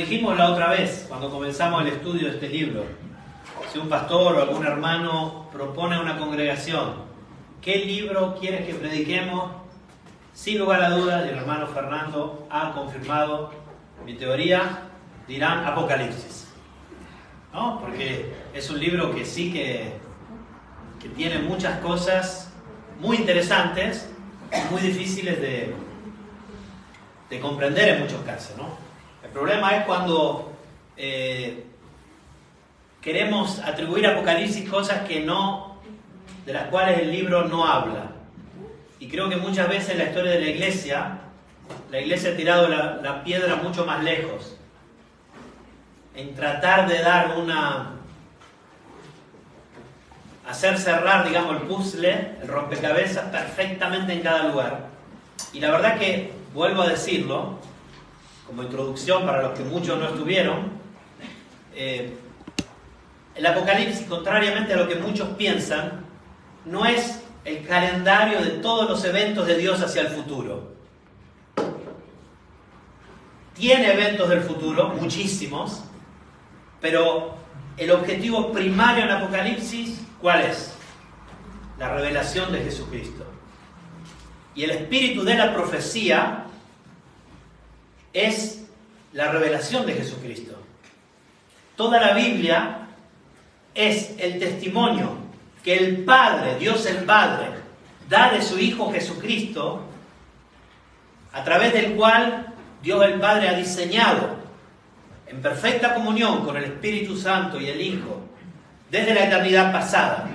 dijimos la otra vez, cuando comenzamos el estudio de este libro, si un pastor o algún hermano propone a una congregación, ¿qué libro quieres que prediquemos? Sin lugar a dudas, el hermano Fernando ha confirmado mi teoría, dirán Apocalipsis, ¿no? Porque es un libro que sí que tiene muchas cosas muy interesantes, muy difíciles de comprender en muchos casos, ¿no? El problema es cuando queremos atribuir a Apocalipsis cosas que no, de las cuales el libro no habla. Y creo que muchas veces en la historia de la iglesia ha tirado la piedra mucho más lejos, en tratar de dar hacer cerrar, digamos, el puzzle, el rompecabezas perfectamente en cada lugar. Y la verdad que, vuelvo a decirlo, como introducción para los que muchos no estuvieron, el Apocalipsis, contrariamente a lo que muchos piensan, no es el calendario de todos los eventos de Dios hacia el futuro. Tiene eventos del futuro, muchísimos, pero el objetivo primario en Apocalipsis, ¿cuál es? La revelación de Jesucristo. Y el espíritu de la profecía es la revelación de Jesucristo. Toda la Biblia es el testimonio que el Padre, Dios el Padre, da de su Hijo Jesucristo, a través del cual Dios el Padre ha diseñado, en perfecta comunión con el Espíritu Santo y el Hijo, desde la eternidad pasada,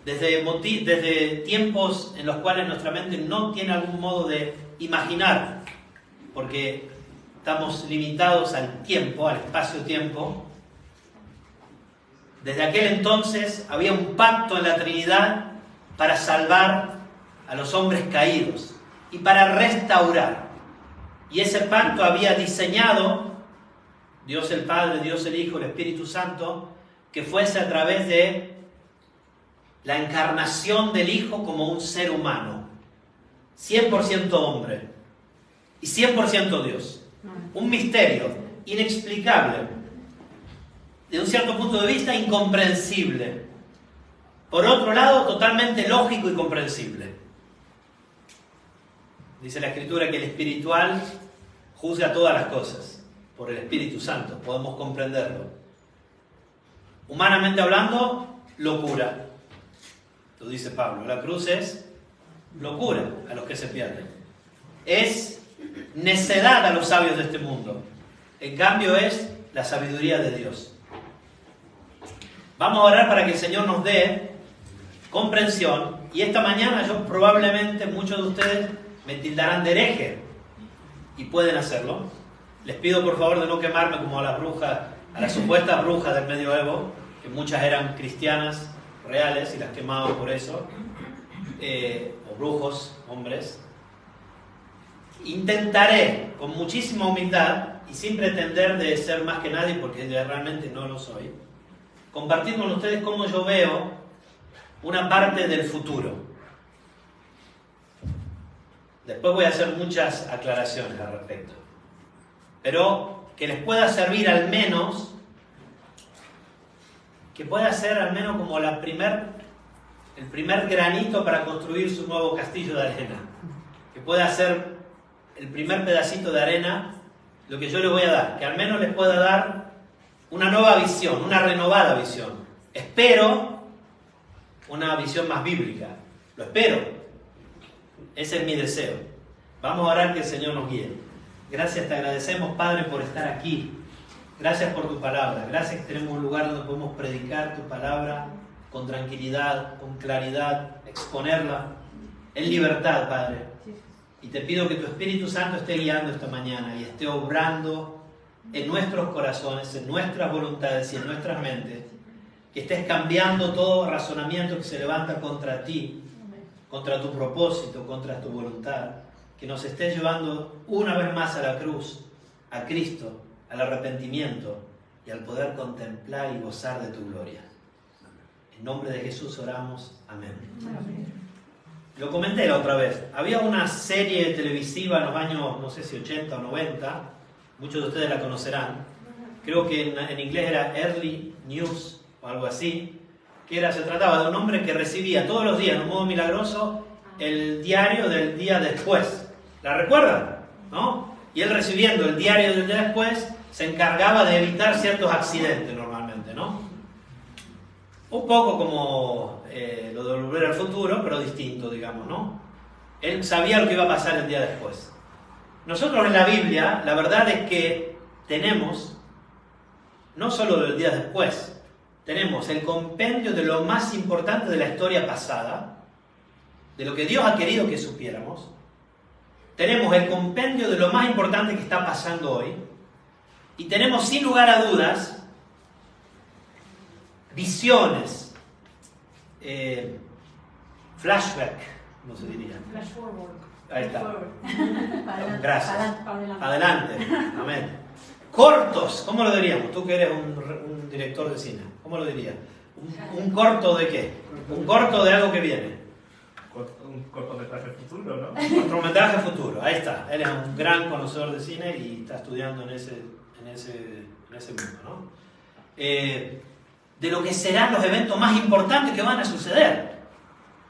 desde tiempos en los cuales nuestra mente no tiene algún modo de imaginar, porque estamos limitados al tiempo, al espacio-tiempo. Desde aquel entonces había un pacto en la Trinidad para salvar a los hombres caídos y para restaurar. Y ese pacto había diseñado Dios el Padre, Dios el Hijo, el Espíritu Santo, que fuese a través de la encarnación del Hijo como un ser humano, 100% hombre y 100% Dios. Un misterio inexplicable, de un cierto punto de vista incomprensible. Por otro lado, totalmente lógico y comprensible. Dice la Escritura que el espiritual juzga todas las cosas. Por el Espíritu Santo podemos comprenderlo. Humanamente hablando, locura. Lo dice Pablo. La cruz es locura a los que se pierden. Es necedad a los sabios de este mundo. En cambio es la sabiduría de Dios. Vamos a orar para que el Señor nos dé comprensión. Y esta mañana probablemente muchos de ustedes me tildarán de hereje. Y pueden hacerlo. Les pido por favor de no quemarme como a las brujas, a las supuestas brujas del medioevo, que muchas eran cristianas reales y las quemaban por eso, o brujos, hombres. Intentaré con muchísima humildad y sin pretender de ser más que nadie, porque realmente no lo soy, compartir con ustedes cómo yo veo una parte del futuro. Después voy a hacer muchas aclaraciones al respecto, pero que les pueda servir al menos, que pueda ser al menos como el primer granito para construir su nuevo castillo de arena, que pueda ser el primer pedacito de arena, lo que yo les voy a dar, que al menos les pueda dar una nueva visión, una renovada visión. Espero una visión más bíblica, lo espero. Ese es mi deseo. Vamos a orar que el Señor nos guíe. Gracias, te agradecemos, Padre, por estar aquí. Gracias por tu palabra. Gracias que tenemos un lugar donde podemos predicar tu palabra con tranquilidad, con claridad, exponerla en libertad, Padre. Y te pido que tu Espíritu Santo esté guiando esta mañana y esté obrando en nuestros corazones, en nuestras voluntades y en nuestras mentes. Que estés cambiando todo razonamiento que se levanta contra ti, contra tu propósito, contra tu voluntad, que nos estés llevando una vez más a la cruz, a Cristo, al arrepentimiento y al poder contemplar y gozar de tu gloria. En nombre de Jesús oramos. Amén. Amén. Lo comenté la otra vez. Había una serie televisiva en los años, no sé si 80 o 90, muchos de ustedes la conocerán. Creo que en inglés era Early News o algo así, se trataba de un hombre que recibía todos los días, de un modo milagroso, el diario del día después. ¿La recuerdan? ¿No? Y él recibiendo el diario del día después se encargaba de evitar ciertos accidentes normalmente, ¿no? Un poco como lo de Volver al Futuro, pero distinto, digamos, ¿no? Él sabía lo que iba a pasar el día después. Nosotros en la Biblia, la verdad es que tenemos, no solo del día después, tenemos el compendio de lo más importante de la historia pasada, de lo que Dios ha querido que supiéramos. Tenemos el compendio de lo más importante que está pasando hoy. Y tenemos, sin lugar a dudas, visiones, flashback, ¿cómo se diría? Flash forward. Ahí está. Adelante. Gracias. Adelante. Adelante. Amén. Cortos, ¿cómo lo diríamos? Tú que eres un director de cine, ¿cómo lo dirías? ¿Un corto de qué? Un corto de algo que viene. Un cortometraje futuro, ¿no? Un cortometraje futuro, ahí está. Él es un gran conocedor de cine y está estudiando en ese mundo, ¿no? De lo que serán los eventos más importantes que van a suceder.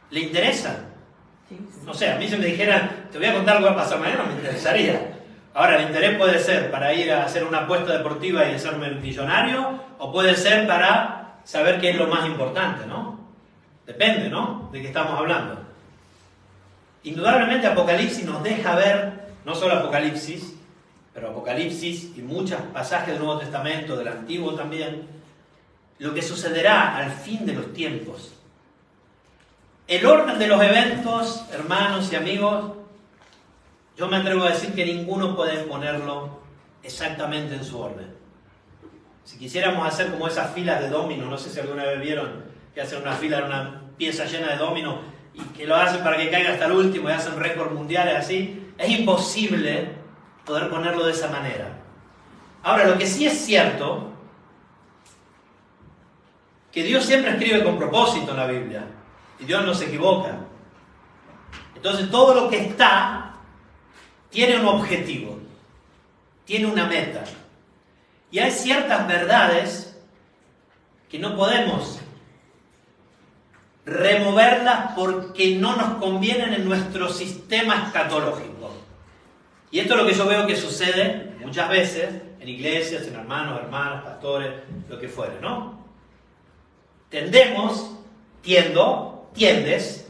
¿Le interesan? No sé, a mí si me dijeran, te voy a contar lo que va a pasar mañana, me interesaría. Ahora, el interés puede ser para ir a hacer una apuesta deportiva y hacerme millonario, o puede ser para saber qué es lo más importante, ¿no? Depende, ¿no? De qué estamos hablando. Indudablemente Apocalipsis nos deja ver, no solo Apocalipsis, pero Apocalipsis y muchos pasajes del Nuevo Testamento, del Antiguo también, lo que sucederá al fin de los tiempos. El orden de los eventos, hermanos y amigos, yo me atrevo a decir que ninguno puede ponerlo exactamente en su orden. Si quisiéramos hacer como esas filas de dominos, no sé si alguna vez vieron que hacen una fila de una pieza llena de dominos y que lo hacen para que caiga hasta el último y hacen récords mundiales así, es imposible poder ponerlo de esa manera. Ahora, lo que sí es cierto, que Dios siempre escribe con propósito en la Biblia y Dios no se equivoca. Entonces todo lo que está tiene un objetivo, tiene una meta. Y hay ciertas verdades que no podemos removerlas porque no nos convienen en nuestro sistema escatológico. Y esto es lo que yo veo que sucede muchas veces en iglesias, en hermanos, hermanas, pastores, lo que fuere, ¿no? Tiendes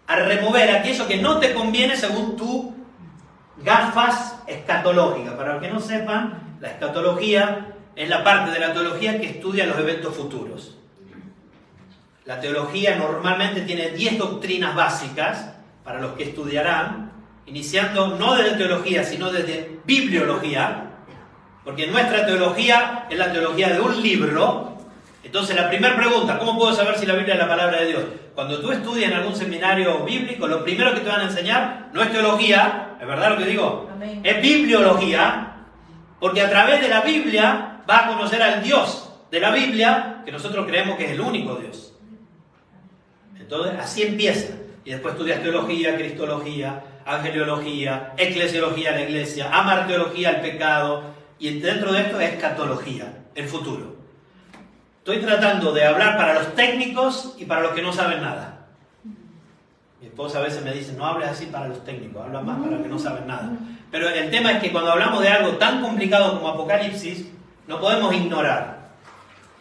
a remover aquello que no te conviene según tu gafas escatológicas. Para los que no sepan, la escatología es la parte de la teología que estudia los eventos futuros. La teología normalmente tiene 10 doctrinas básicas para los que estudiarán, iniciando no desde teología, sino desde bibliología, porque nuestra teología es la teología de un libro. Entonces la primera pregunta, ¿cómo puedo saber si la Biblia es la palabra de Dios? Cuando tú estudias en algún seminario bíblico, lo primero que te van a enseñar no es teología, ¿es verdad lo que digo? Amén. Es bibliología, porque a través de la Biblia vas a conocer al Dios de la Biblia, que nosotros creemos que es el único Dios. Entonces así empieza, y después estudias teología, cristología, angeliología, eclesiología, la iglesia, amarteología, el pecado, y dentro de esto es escatología, el futuro. Estoy tratando de hablar para los técnicos y para los que no saben nada. Mi esposa a veces me dice, no hables así para los técnicos, habla más para los que no saben nada. Pero el tema es que cuando hablamos de algo tan complicado como Apocalipsis, no podemos ignorar.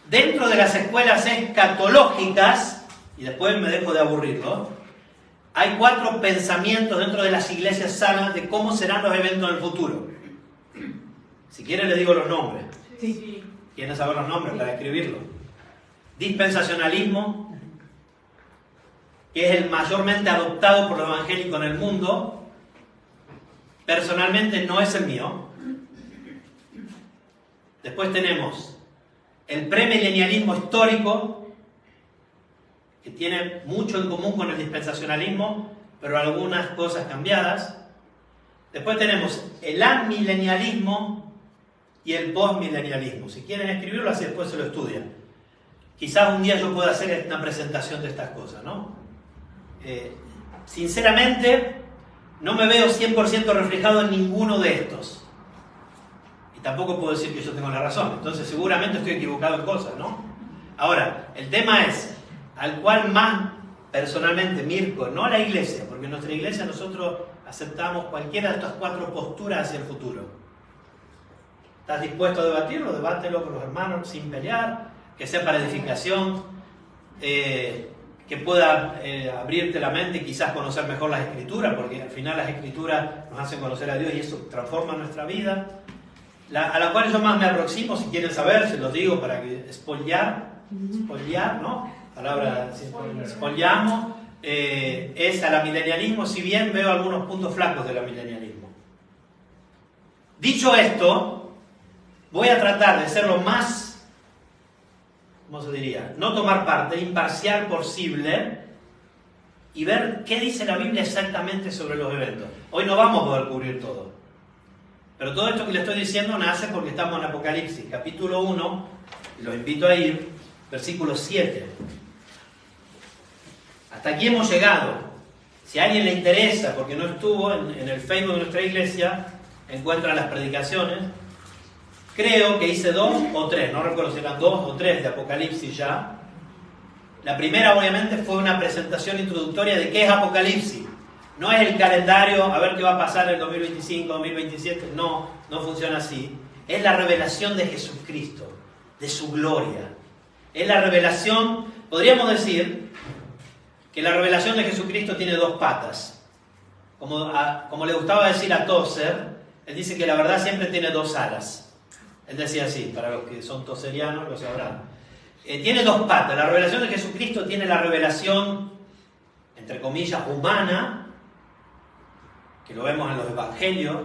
Dentro de las escuelas escatológicas, y después me dejo de aburrirlo, hay 4 pensamientos dentro de las iglesias sanas de cómo serán los eventos en el futuro. Si quieren les digo los nombres. Sí. ¿Quieren saber los nombres para escribirlo? Dispensacionalismo, que es el mayormente adoptado por los evangélicos en el mundo. Personalmente no es el mío. Después tenemos el premilenialismo histórico, que tiene mucho en común con el dispensacionalismo, pero algunas cosas cambiadas. Después tenemos el amilenialismo y el postmilenialismo. Si quieren escribirlo, así después se lo estudian. Quizás un día yo pueda hacer una presentación de estas cosas, ¿no? Sinceramente, no me veo 100% reflejado en ninguno de estos. Y tampoco puedo decir que yo tengo la razón. Entonces seguramente estoy equivocado en cosas, ¿no? Ahora, el tema es, al cual más personalmente Mirko, no la iglesia, porque en nuestra iglesia nosotros aceptamos cualquiera de estas 4 posturas hacia el futuro. ¿Estás dispuesto a debatirlo? Debátelo con los hermanos sin pelear, que sea para edificación, que pueda abrirte la mente y quizás conocer mejor las Escrituras, porque al final las Escrituras nos hacen conocer a Dios y eso transforma nuestra vida. A la cual yo más me aproximo, si quieren saber, se los digo para que spoilear, ¿no? Palabra, spoileamos, es al amilenialismo, si bien veo algunos puntos flacos del amilenialismo. Dicho esto, voy a tratar de ser lo más, ¿cómo se diría? No tomar parte, imparcial posible y ver qué dice la Biblia exactamente sobre los eventos. Hoy no vamos a poder cubrir todo. Pero todo esto que le estoy diciendo nace porque estamos en Apocalipsis, capítulo 1, y los invito a ir, versículo 7. Hasta aquí hemos llegado. Si a alguien le interesa, porque no estuvo en el Facebook de nuestra iglesia, encuentra las predicaciones. Creo que hice 2 o 3, no recuerdo si eran 2 o 3 de Apocalipsis ya. La primera obviamente fue una presentación introductoria de qué es Apocalipsis. No es el calendario, a ver qué va a pasar en el 2025, 2027, no funciona así. Es la revelación de Jesucristo, de su gloria. Es la revelación, podríamos decir, que la revelación de Jesucristo tiene 2 patas. Como le gustaba decir a Tozer, él dice que la verdad siempre tiene 2 alas. Él decía así, para los que son toserianos lo sabrán. Tiene 2 patas. La revelación de Jesucristo tiene la revelación, entre comillas, humana, que lo vemos en los evangelios,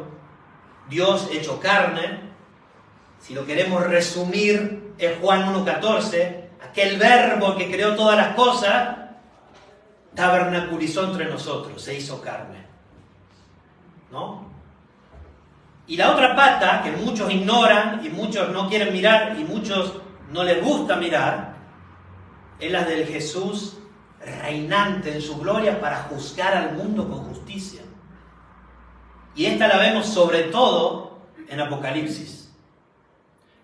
Dios hecho carne. Si lo queremos resumir, es Juan 1:14, aquel verbo que creó todas las cosas, tabernaculizó entre nosotros, se hizo carne. ¿No? Y la otra pata, que muchos ignoran y muchos no quieren mirar y muchos no les gusta mirar, es la del Jesús reinante en su gloria para juzgar al mundo con justicia. Y esta la vemos sobre todo en Apocalipsis.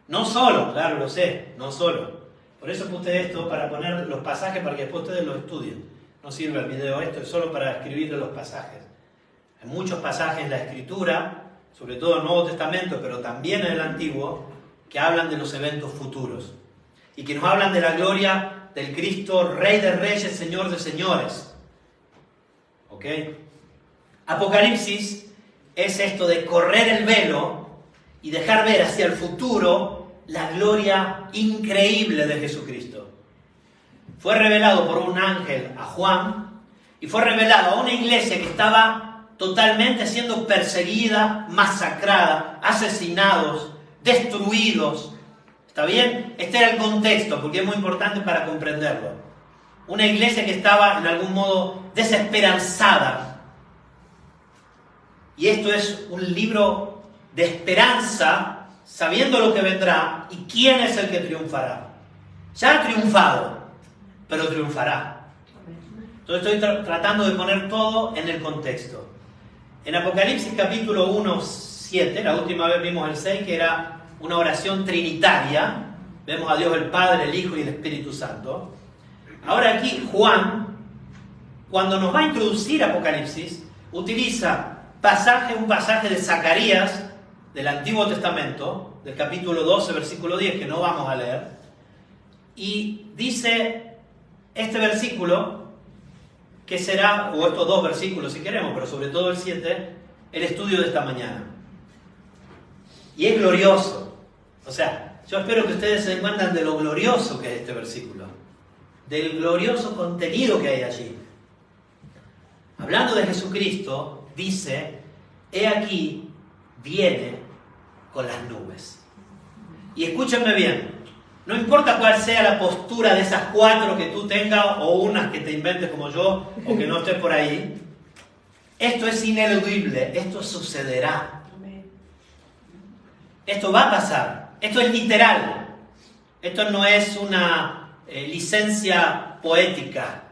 No solo, claro, lo sé, no solo. Por eso puse esto, para poner los pasajes para que después ustedes los estudien. No sirve el video esto, es solo para escribirle los pasajes. Hay muchos pasajes en la Escritura, sobre todo en el Nuevo Testamento, pero también en el Antiguo, que hablan de los eventos futuros. Y que nos hablan de la gloria del Cristo, Rey de Reyes, Señor de Señores. ¿Ok? Apocalipsis es esto de correr el velo y dejar ver hacia el futuro la gloria increíble de Jesucristo. Fue revelado por un ángel a Juan y fue revelado a una iglesia que estaba totalmente siendo perseguida, masacrada, asesinados, destruidos. ¿Está bien? Este era el contexto, porque es muy importante para comprenderlo. Una iglesia que estaba en algún modo desesperanzada. Y esto es un libro de esperanza, sabiendo lo que vendrá y quién es el que triunfará. Ya ha triunfado, pero triunfará. Entonces estoy tratando de poner todo en el contexto. En Apocalipsis capítulo 1, 7, la última vez vimos el 6, que era una oración trinitaria. Vemos a Dios el Padre, el Hijo y el Espíritu Santo. Ahora aquí Juan, cuando nos va a introducir Apocalipsis, utiliza un pasaje de Zacarías, del Antiguo Testamento, del capítulo 12, versículo 10, que no vamos a leer, y dice este versículo, que será, o estos 2 versículos si queremos, pero sobre todo el 7, el estudio de esta mañana. Y es glorioso. O sea, yo espero que ustedes se den cuenta de lo glorioso que es este versículo, del glorioso contenido que hay allí. Hablando de Jesucristo, dice, he aquí, viene con las nubes. Y escúchenme bien, no importa cuál sea la postura de esas 4 que tú tengas, o unas que te inventes como yo, o que no estés por ahí, esto es ineludible, esto sucederá. Esto va a pasar, esto es literal, esto no es una licencia poética,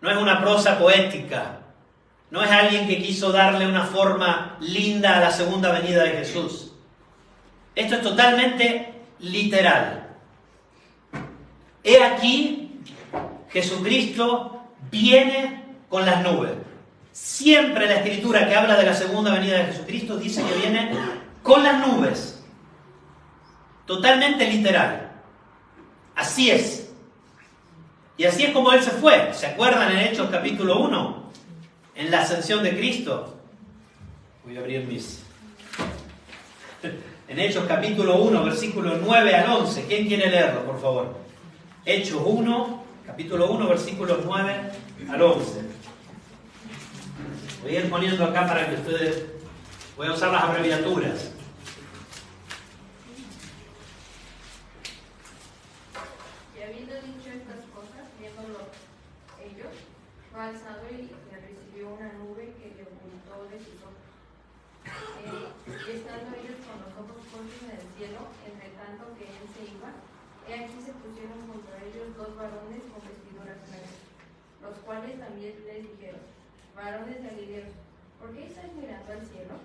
no es una prosa poética. No es alguien que quiso darle una forma linda a la segunda venida de Jesús. Esto es totalmente literal. He aquí, Jesucristo viene con las nubes. Siempre la Escritura que habla de la segunda venida de Jesucristo dice que viene con las nubes. Totalmente literal. Así es. Y así es como Él se fue. ¿Se acuerdan en Hechos capítulo 1? En la ascensión de Cristo. Voy a abrir mis... En Hechos capítulo 1, versículos 9 al 11. ¿Quién quiere leerlo, por favor? Hechos 1, capítulo 1, versículos 9 al 11. Voy a ir poniendo acá para que ustedes... Voy a usar las abreviaturas. Y habiendo dicho estas cosas, viéndolo ellos, fue alzado y recibió una nube que le ocultó de sus ojos. Y estando ellos con los ojos puestos en el cielo, entre tanto que él se iba, he aquí se pusieron junto a ellos dos varones con vestiduras negras, los cuales también les dijeron: varones galileos, ¿por qué estáis mirando al cielo?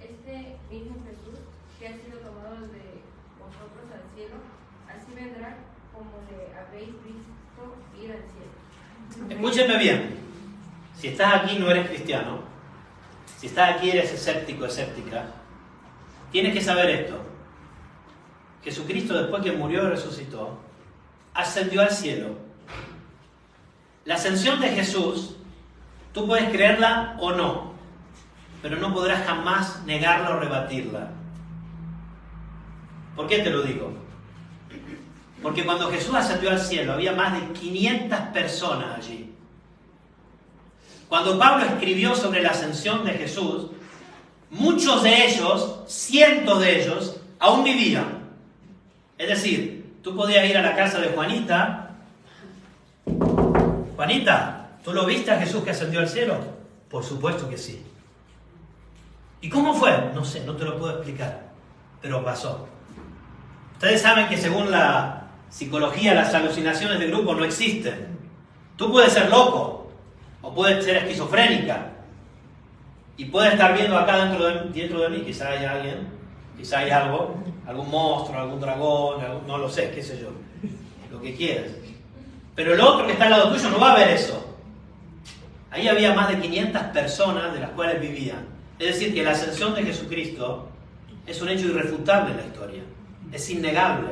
Este mismo Jesús, que ha sido tomado de vosotros al cielo, así vendrá como le habéis visto ir al cielo. Escúchenme bien. Si estás aquí no eres cristiano. Si estás aquí eres escéptico, escéptica. Tienes que saber esto. Jesucristo, después que murió y resucitó, ascendió al cielo. La ascensión de Jesús, tú puedes creerla o no, pero no podrás jamás negarla o rebatirla. ¿Por qué te lo digo? Porque cuando Jesús ascendió al cielo había más de 500 personas allí. Cuando Pablo escribió sobre la ascensión de Jesús, muchos de ellos, cientos de ellos, aún vivían. Es decir, tú podías ir a la casa de Juanita. Juanita, ¿tú lo viste a Jesús que ascendió al cielo? Por supuesto que sí. ¿Y cómo fue? No sé, no te lo puedo explicar, pero pasó. Ustedes saben que según la psicología, las alucinaciones de grupo no existen. Tú puedes ser loco, o puedes ser esquizofrénica, y puedes estar viendo acá dentro de mí, quizá hay alguien, quizá hay algo, algún monstruo, algún dragón, no lo sé, qué sé yo, lo que quieras. Pero el otro que está al lado tuyo no va a ver eso. Ahí había más de 500 personas de las cuales vivían. Es decir, que la ascensión de Jesucristo es un hecho irrefutable en la historia. Es innegable.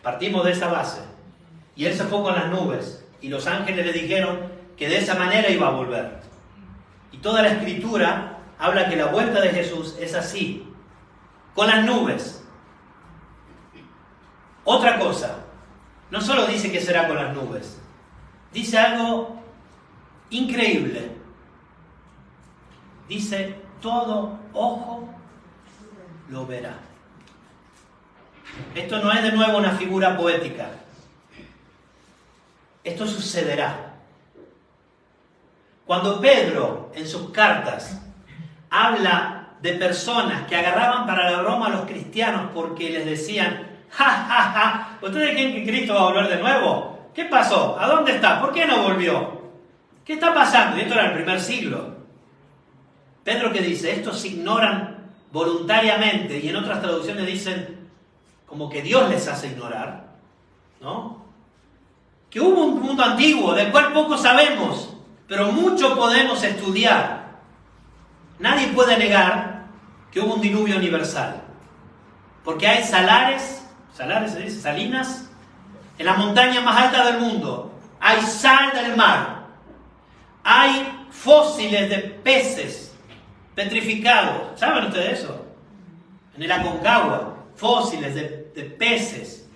Partimos de esa base. Y Él se fue con las nubes. Y los ángeles le dijeron que de esa manera iba a volver. Y toda la Escritura habla que la vuelta de Jesús es así. Con las nubes. Otra cosa. No solo dice que será con las nubes. Dice algo increíble. Dice, todo ojo lo verá. Esto no es de nuevo una figura poética. Esto sucederá. Cuando Pedro, en sus cartas, habla de personas que agarraban para la broma a los cristianos porque les decían, ¡ja, ja, ja! ¿Ustedes creen que Cristo va a volver de nuevo? ¿Qué pasó? ¿A dónde está? ¿Por qué no volvió? ¿Qué está pasando? Y esto era el primer siglo. Pedro que dice, estos ignoran voluntariamente, y en otras traducciones dicen como que Dios les hace ignorar, ¿no? Que hubo un mundo antiguo del cual poco sabemos, pero mucho podemos estudiar. Nadie puede negar que hubo un diluvio universal, porque hay salares se dice, salinas, en las montañas más altas del mundo, hay sal del mar, hay fósiles de peces petrificados. ¿Saben ustedes eso? En el Aconcagua, fósiles de peces.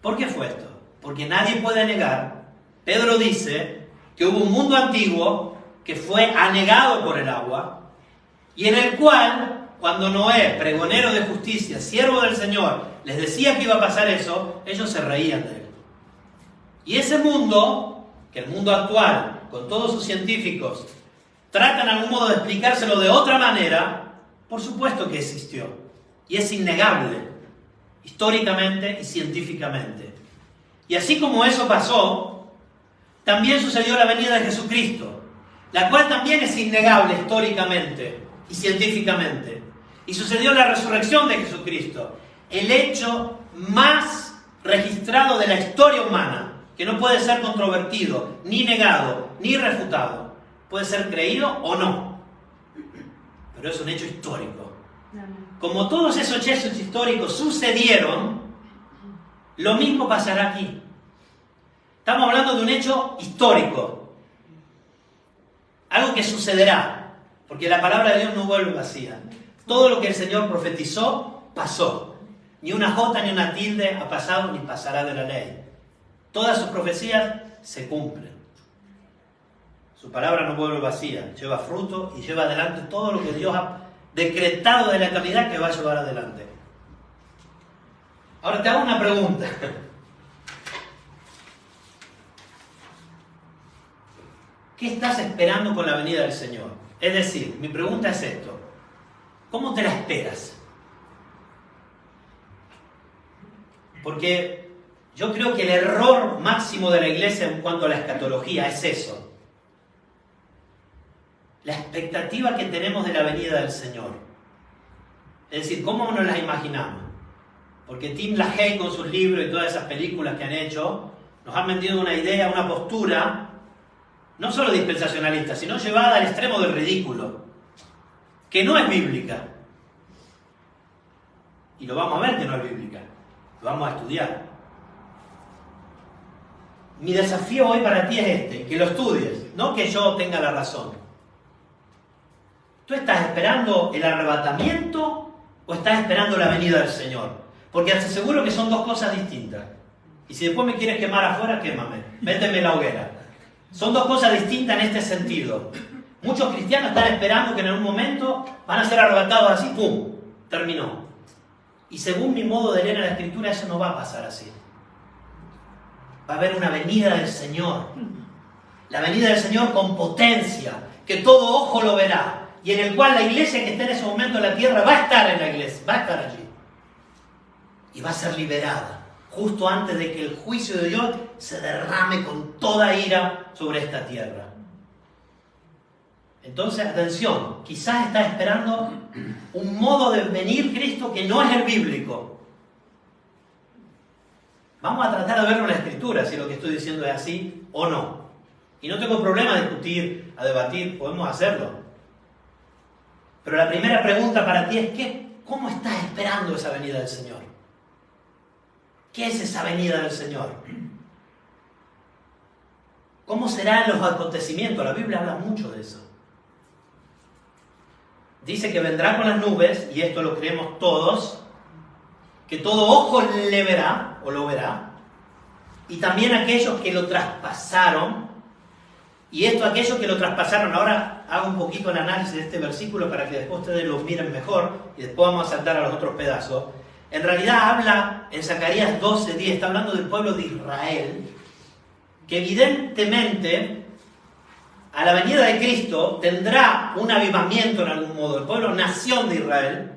¿Por qué fue esto? Porque nadie puede negar, Pedro dice, que hubo un mundo antiguo que fue anegado por el agua, y en el cual, cuando Noé, pregonero de justicia, siervo del Señor, les decía que iba a pasar eso, ellos se reían de él. Y ese mundo, que el mundo actual, con todos sus científicos, tratan a algún modo de explicárselo de otra manera, por supuesto que existió. Y es innegable, históricamente y científicamente. Y así como eso pasó, también sucedió la venida de Jesucristo, la cual también es innegable históricamente y científicamente. Y sucedió la resurrección de Jesucristo, el hecho más registrado de la historia humana, que no puede ser controvertido, ni negado, ni refutado. Puede ser creído o no, pero es un hecho histórico. Como todos esos hechos históricos sucedieron, lo mismo pasará aquí. Estamos hablando de un hecho histórico, algo que sucederá, porque la palabra de Dios no vuelve vacía. Todo lo que el Señor profetizó, pasó. Ni una jota ni una tilde ha pasado ni pasará de la ley. Todas sus profecías se cumplen. Su palabra no vuelve vacía, lleva fruto y lleva adelante todo lo que Dios ha decretado de la eternidad que va a llevar adelante. Ahora te hago una pregunta. ¿Qué estás esperando con la venida del Señor? Es decir, mi pregunta es esto. ¿Cómo te la esperas? Porque yo creo que el error máximo de la iglesia en cuanto a la escatología es eso. La expectativa que tenemos de la venida del Señor. Es decir, ¿cómo nos la imaginamos? Porque Tim LaHaye con sus libros y todas esas películas que han hecho, nos han vendido una idea, una postura, no solo dispensacionalista, sino llevada al extremo del ridículo, que no es bíblica. Y lo vamos a ver que no es bíblica. Lo vamos a estudiar. Mi desafío hoy para ti es este, que lo estudies, no que yo tenga la razón. ¿Tú estás esperando el arrebatamiento o estás esperando la venida del Señor? Porque te aseguro que son dos cosas distintas. Y si después me quieres quemar afuera, quémame. Méteme en la hoguera. Son dos cosas distintas en este sentido. Muchos cristianos están esperando que en algún momento van a ser arrebatados así, ¡pum! Terminó. Y según mi modo de leer en la Escritura, eso no va a pasar así. Va a haber una venida del Señor. La venida del Señor con potencia, que todo ojo lo verá. Y en el cual la iglesia que está en ese momento en la tierra va a estar en la iglesia, va a estar allí. Y va a ser liberada, justo antes de que el juicio de Dios se derrame con toda ira sobre esta tierra. Entonces, atención, quizás estás esperando un modo de venir Cristo que no es el bíblico. Vamos a tratar de verlo en la Escritura, si lo que estoy diciendo es así o no. Y no tengo problema a discutir, a debatir, podemos hacerlo. Pero la primera pregunta para ti es, ¿cómo estás esperando esa venida del Señor? ¿Qué es esa venida del Señor? ¿Cómo serán los acontecimientos? La Biblia habla mucho de eso. Dice que vendrá con las nubes, y esto lo creemos todos, que todo ojo le verá, o lo verá, y también aquellos que lo traspasaron, y esto aquellos que lo traspasaron. Ahora hago un poquito el análisis de este versículo para que después ustedes lo miren mejor, y después vamos a saltar a los otros pedazos. En realidad habla en Zacarías 12:10, está hablando del pueblo de Israel, que evidentemente a la venida de Cristo tendrá un avivamiento en algún modo. El pueblo, nación de Israel,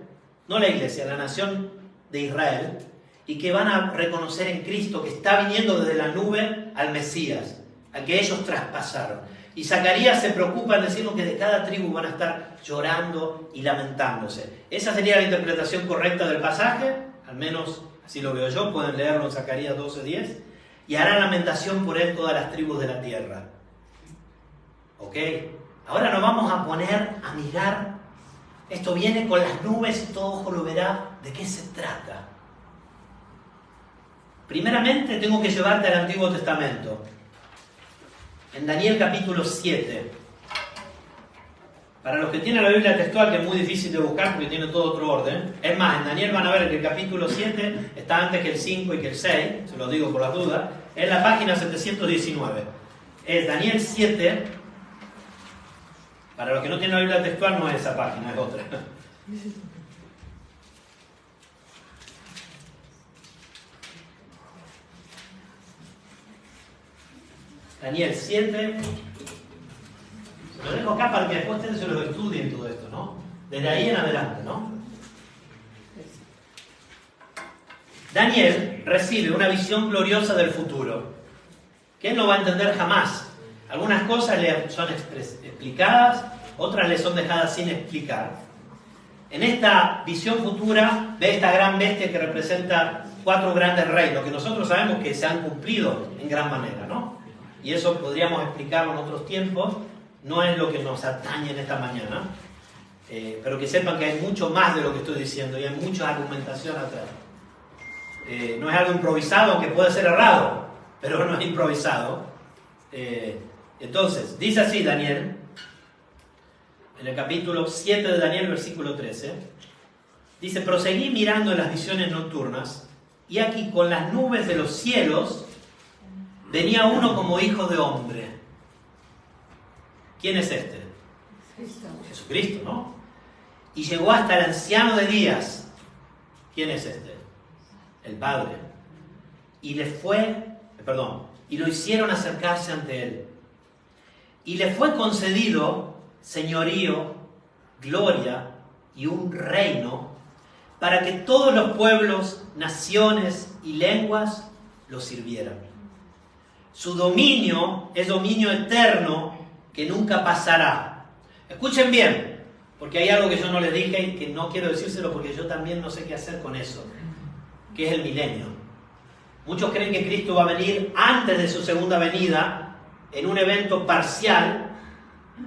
no la iglesia, la nación de Israel, y que van a reconocer en Cristo que está viniendo desde la nube al Mesías, al que ellos traspasaron. Y Zacarías se preocupa en decirnos que de cada tribu van a estar llorando y lamentándose. Esa sería la interpretación correcta del pasaje, al menos así lo veo yo, pueden leerlo en Zacarías 12:10, y hará lamentación por él todas las tribus de la tierra. ¿Ok? Ahora nos vamos a poner a mirar, esto viene con las nubes y todo ojo lo verá, ¿de qué se trata? Primeramente tengo que llevarte al Antiguo Testamento. En Daniel capítulo 7. Para los que tienen la Biblia textual, que es muy difícil de buscar porque tiene todo otro orden. Es más, en Daniel van a ver que el capítulo 7 está antes que el 5 y que el 6, se los digo por las dudas, es la página 719. Es Daniel 7. Para los que no tienen la Biblia textual no es esa página, es otra. Daniel 7. Lo dejo acá para que después ustedes se lo estudien todo esto, ¿no? Desde ahí en adelante, ¿no? Daniel recibe una visión gloriosa del futuro, que él no va a entender jamás. Algunas cosas le son explicadas, otras le son dejadas sin explicar. en esta visión futura ve esta gran bestia que representa 4 grandes reinos, que nosotros sabemos que se han cumplido en gran manera, ¿no? Y eso podríamos explicarlo en otros tiempos, no es lo que nos atañe en esta mañana, pero que sepan que hay mucho más de lo que estoy diciendo y hay mucha argumentación atrás. No es algo improvisado, aunque puede ser errado, pero no es improvisado. Entonces, dice así Daniel, en el capítulo 7 de Daniel, versículo 13, dice: proseguí mirando en las visiones nocturnas, y aquí con las nubes de los cielos venía uno como hijo de hombre. ¿Quién es este? Jesucristo, ¿no? Y llegó hasta el anciano de días. ¿Quién es este? El Padre. Y lo hicieron acercarse ante él. Y le fue concedido señorío, gloria y un reino para que todos los pueblos, naciones y lenguas lo sirvieran. Su dominio es dominio eterno que nunca pasará. Escuchen bien, porque hay algo que yo no les dije y que no quiero decírselo porque yo también no sé qué hacer con eso, que es el milenio. Muchos creen que Cristo va a venir antes de su segunda venida en un evento parcial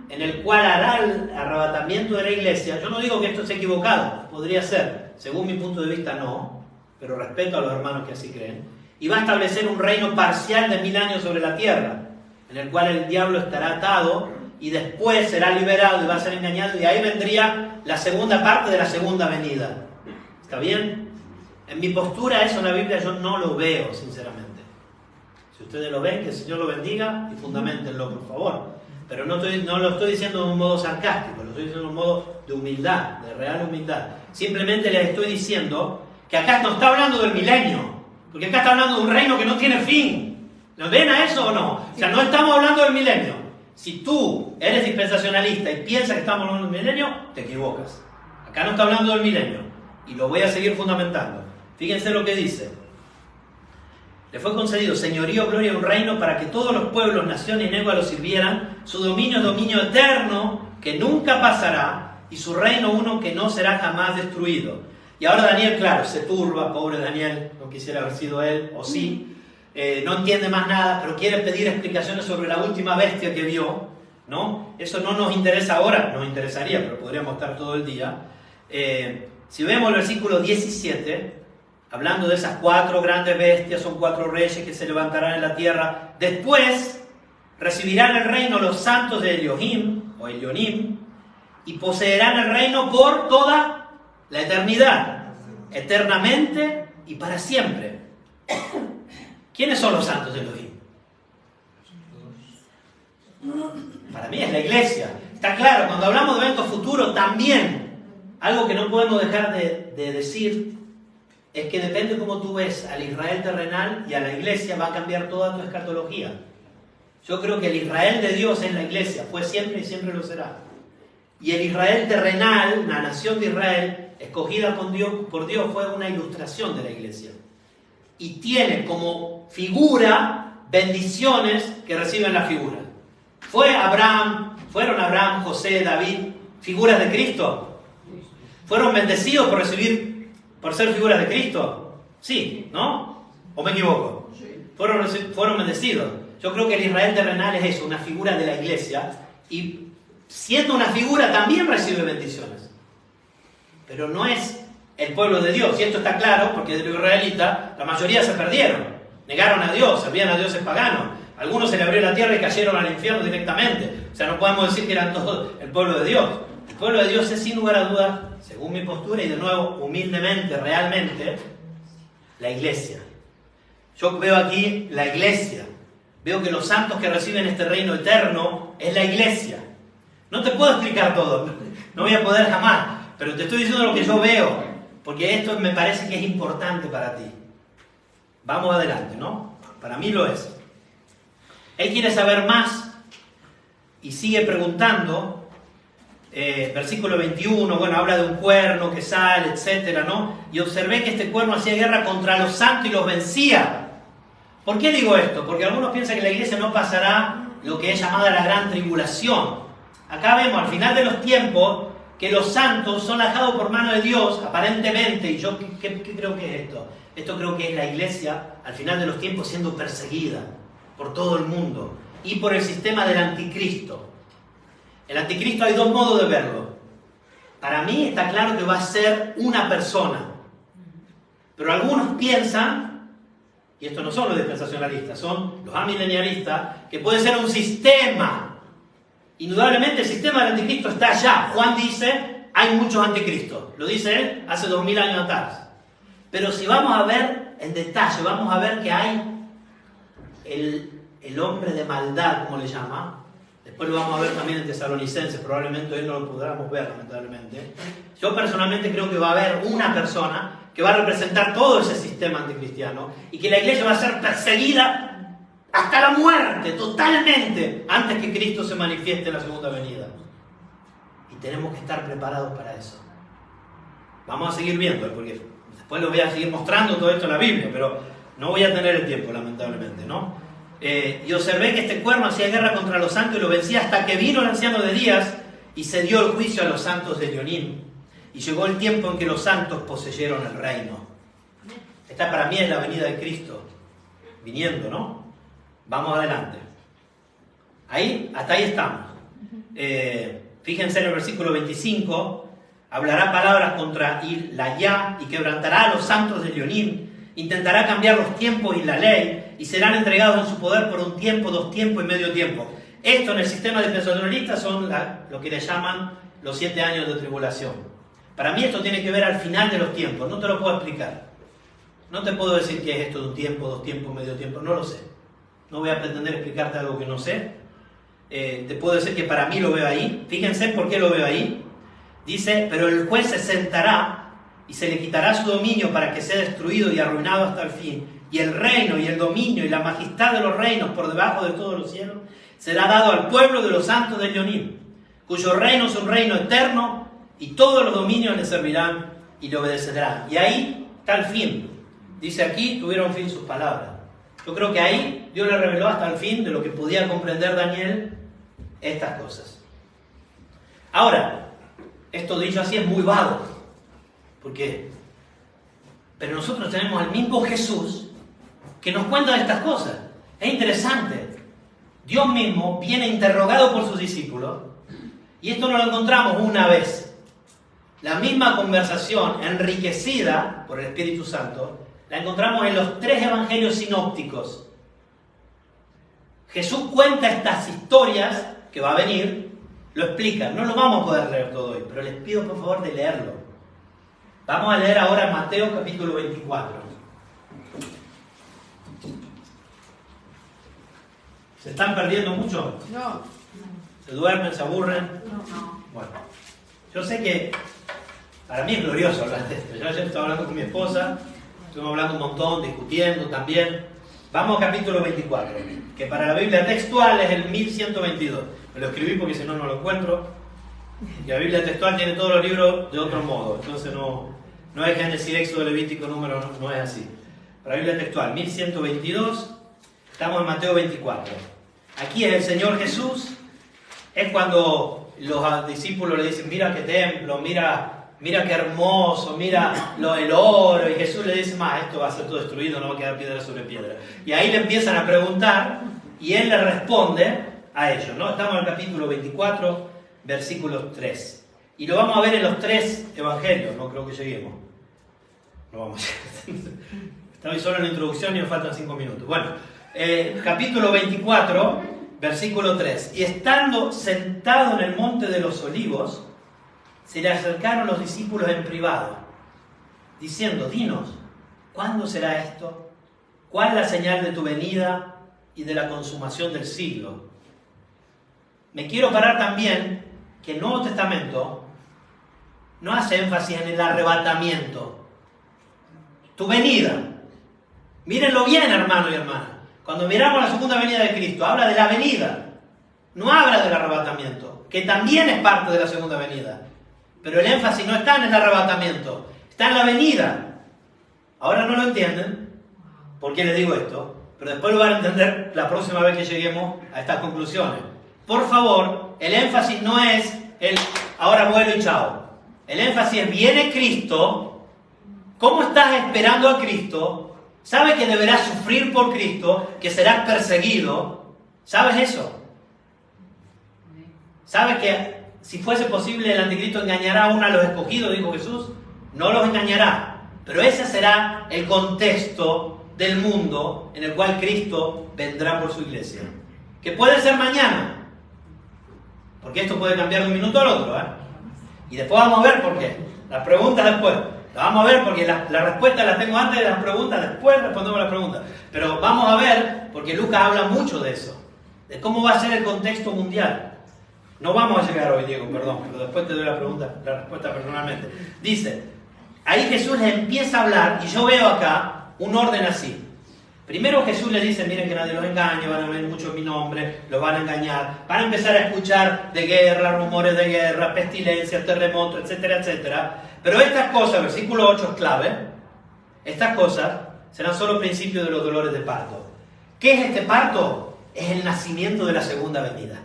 en el cual hará el arrebatamiento de la iglesia. Yo no digo que esto esté equivocado, podría ser, según mi punto de vista no, pero respeto a los hermanos que así creen, y va a establecer un reino parcial de 1000 años sobre la tierra, en el cual el diablo estará atado y después será liberado y va a ser engañado, y ahí vendría la segunda parte de la segunda venida. ¿Está bien? En mi postura eso en la Biblia yo no lo veo, sinceramente. Si ustedes lo ven, que el Señor lo bendiga y fundamentenlo, por favor. Pero no lo estoy diciendo de un modo sarcástico, lo estoy diciendo de un modo de humildad, de real humildad. Simplemente les estoy diciendo que acá no está hablando del milenio, porque acá está hablando de un reino que no tiene fin. ¿Lo ven a eso o no? O sea, no estamos hablando del milenio. Si tú eres dispensacionalista y piensas que estamos hablando del milenio, te equivocas. Acá no está hablando del milenio. Y lo voy a seguir fundamentando. Fíjense lo que dice. Le fue concedido señorío, gloria y un reino para que todos los pueblos, naciones y lenguas lo sirvieran. Su dominio es dominio eterno que nunca pasará, y su reino uno que no será jamás destruido. Y ahora Daniel, claro, se turba, pobre Daniel, no quisiera haber sido él, o sí, no entiende más nada, pero quiere pedir explicaciones sobre la última bestia que vio, ¿no? Eso no nos interesa ahora, nos interesaría, pero podríamos estar todo el día. Si vemos el versículo 17, hablando de esas 4 grandes bestias, son 4 reyes que se levantarán en la tierra. Después recibirán el reino los santos de Elohim, o Elionim, y poseerán el reino por toda la eternidad, eternamente y para siempre. ¿Quiénes son los santos de Elohim? Para mí es la iglesia. Está claro, cuando hablamos de eventos futuros también, algo que no podemos dejar de decir es que depende cómo tú ves al Israel terrenal y a la iglesia, va a cambiar toda tu escatología. Yo creo que el Israel de Dios es la iglesia, fue siempre y siempre lo será. Y el Israel terrenal, la nación de Israel, escogida por Dios, fue una ilustración de la iglesia. Y tiene como figura bendiciones que reciben la figura. Fueron Abraham, José, David, figuras de Cristo. ¿Fueron bendecidos por ser figuras de Cristo? Sí, ¿no? ¿O me equivoco? Fueron bendecidos. Yo creo que el Israel terrenal es eso, una figura de la iglesia, y siendo una figura también recibe bendiciones. Pero no es el pueblo de Dios, y esto está claro porque de los israelitas la mayoría se perdieron, negaron a Dios, servían a dioses paganos. Algunos se le abrió la tierra y cayeron al infierno directamente. O sea, no podemos decir que eran todos el pueblo de Dios. El pueblo de Dios es sin lugar a dudas, según mi postura y de nuevo humildemente, realmente, la iglesia. Yo veo aquí la iglesia. Veo que los santos que reciben este reino eterno es la iglesia. No te puedo explicar todo, no voy a poder jamás, pero te estoy diciendo lo que yo veo, porque esto me parece que es importante para ti. Vamos adelante, ¿no? Para mí lo es. Él quiere saber más y sigue preguntando. Versículo 21, bueno, habla de un cuerno que sale, etcétera, ¿no? Y observé que este cuerno hacía guerra contra los santos y los vencía. ¿Por qué digo esto? Porque algunos piensan que la iglesia no pasará lo que es llamada la gran tribulación. Acá vemos, al final de los tiempos, que los santos son dejados por mano de Dios, aparentemente, y yo ¿qué creo que es esto? Esto creo que es la iglesia, al final de los tiempos, siendo perseguida por todo el mundo y por el sistema del anticristo. El anticristo hay dos modos de verlo. Para mí está claro que va a ser una persona. Pero algunos piensan, y estos no son los dispensacionalistas, son los amilenialistas, que puede ser un sistema. Indudablemente el sistema del anticristo está allá. Juan dice, hay muchos anticristos. Lo dice él hace 2000 años atrás. Pero si vamos a ver en detalle, vamos a ver que hay el hombre de maldad, como le llama. Después lo vamos a ver también en Tesalonicenses. Probablemente hoy no lo podamos ver, lamentablemente. Yo personalmente creo que va a haber una persona que va a representar todo ese sistema anticristiano y que la iglesia va a ser perseguida hasta la muerte, totalmente, antes que Cristo se manifieste en la segunda venida. Y tenemos que estar preparados para eso. Vamos a seguir viendo, porque después lo voy a seguir mostrando todo esto en la Biblia, pero no voy a tener el tiempo, lamentablemente, ¿no? Y observé que este cuerno hacía guerra contra los santos y lo vencía hasta que vino el anciano de días y se dio el juicio a los santos de Elionim. Y llegó el tiempo en que los santos poseyeron el reino. Esta para mí es la venida de Cristo, viniendo, ¿no? Vamos adelante. Hasta ahí estamos. Fíjense en el versículo 25. Hablará palabras contra la Ya y quebrantará a los santos de Elionim. Intentará cambiar los tiempos y la ley y serán entregados en su poder por un tiempo, 2 tiempos y medio tiempo. Esto en el sistema dispensacionalista son lo que le llaman los 7 años de tribulación. Para mí esto tiene que ver al final de los tiempos. No te lo puedo explicar. No te puedo decir qué es esto de un tiempo, 2 tiempos, medio tiempo. No lo sé. No voy a pretender explicarte algo que no sé. Te puedo decir que para mí lo veo ahí. Fíjense por qué lo veo ahí. Dice, pero el juez se sentará y se le quitará su dominio para que sea destruido y arruinado hasta el fin. Y el reino y el dominio y la majestad de los reinos por debajo de todos los cielos será dado al pueblo de los santos de Elionim, cuyo reino es un reino eterno y todos los dominios le servirán y le obedecerán. Y ahí está el fin. Dice aquí, tuvieron fin sus palabras. Yo creo que ahí Dios le reveló hasta el fin de lo que podía comprender Daniel estas cosas. Ahora, esto dicho así es muy vago. ¿Por qué? Pero nosotros tenemos al mismo Jesús que nos cuenta estas cosas. Es interesante. Dios mismo viene interrogado por sus discípulos y esto no lo encontramos una vez. La misma conversación enriquecida por el Espíritu Santo la encontramos en los 3 evangelios sinópticos. Jesús cuenta estas historias que va a venir, lo explica. No lo vamos a poder leer todo hoy, pero les pido por favor de leerlo. Vamos a leer ahora Mateo capítulo 24. ¿Se están perdiendo mucho? No. ¿Se duermen? ¿Se aburren? No. Bueno, yo sé que para mí es glorioso hablar de esto. Yo ayer estaba hablando con mi esposa, estuvimos hablando un montón, discutiendo también. Vamos a capítulo 24, que para la Biblia textual es el 1122. Me lo escribí porque si no, no lo encuentro. Y la Biblia textual tiene todos los libros de otro modo. Entonces no es Génesis, Éxodo, Levítico, Número, no es así. Para la Biblia textual, 1122, estamos en Mateo 24. Aquí es el Señor Jesús. Es cuando los discípulos le dicen, mira qué templo, mira qué hermoso, mira el oro. Y Jesús le dice, esto va a ser todo destruido, no va a quedar piedra sobre piedra. Y ahí le empiezan a preguntar y él le responde a ellos, ¿no? Estamos en el capítulo 24, versículos 3. Y lo vamos a ver en los 3 evangelios, no creo que lleguemos. No vamos a llegar. Estamos solo en la introducción y nos faltan 5 minutos. Bueno, capítulo 24, versículo 3. Y estando sentado en el monte de los olivos, se le acercaron los discípulos en privado, diciendo, dinos, ¿cuándo será esto? ¿Cuál es la señal de tu venida y de la consumación del siglo? Me quiero parar también que el Nuevo Testamento no hace énfasis en el arrebatamiento. Tu venida. Mírenlo bien, hermano y hermana. Cuando miramos la segunda venida de Cristo, habla de la venida. No habla del arrebatamiento, que también es parte de la segunda venida. Pero el énfasis no está en el arrebatamiento, está en la venida. Ahora no lo entienden, ¿por qué les digo esto? Pero después lo van a entender la próxima vez que lleguemos a estas conclusiones. Por favor, el énfasis no es el ahora vuelo y chao. El énfasis es, viene Cristo. ¿Cómo estás esperando a Cristo? ¿Sabes que deberás sufrir por Cristo? ¿Que serás perseguido? ¿Sabes eso? ¿Sabes que si fuese posible el anticristo engañará aún a los escogidos, dijo Jesús? No los engañará. Pero ese será el contexto del mundo en el cual Cristo vendrá por su iglesia. Que puede ser mañana. Porque esto puede cambiar de un minuto al otro, ¿eh? Y después vamos a ver por qué. Las preguntas después. Las vamos a ver porque la respuesta la tengo antes de las preguntas, después respondemos las preguntas. Pero vamos a ver, porque Lucas habla mucho de eso. De cómo va a ser el contexto mundial. No vamos a llegar hoy, Diego, perdón, pero después te doy la respuesta personalmente. Dice, ahí Jesús le empieza a hablar y yo veo acá un orden así. Primero Jesús le dice, miren que nadie los engañe, van a ver mucho mi nombre, los van a engañar, van a empezar a escuchar de guerra, rumores de guerra, pestilencias, terremotos, etcétera, etcétera. Pero estas cosas, versículo 8 es clave, estas cosas serán solo principios de los dolores de parto. ¿Qué es este parto? Es el nacimiento de la segunda venida.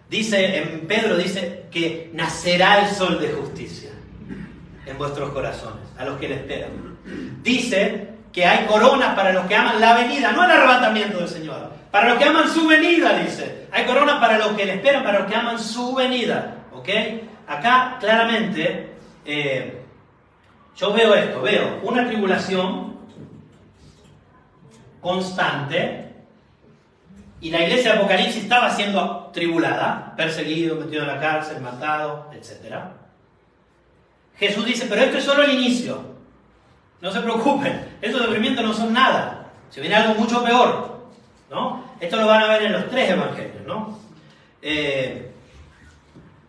Dice, en Pedro dice que nacerá el sol de justicia en vuestros corazones, a los que le esperan. Dice que hay coronas para los que aman la venida, no el arrebatamiento del Señor. Para los que aman su venida, dice. Hay coronas para los que le esperan, para los que aman su venida. ¿Ok? Acá, claramente, yo veo esto. Veo una tribulación constante. Y la iglesia de Apocalipsis estaba siendo tribulada, perseguido, metido en la cárcel, matado, etc. Jesús dice, pero esto es solo el inicio. No se preocupen, estos sufrimientos no son nada. Se viene algo mucho peor, ¿no? Esto lo van a ver en los 3 evangelios, ¿no?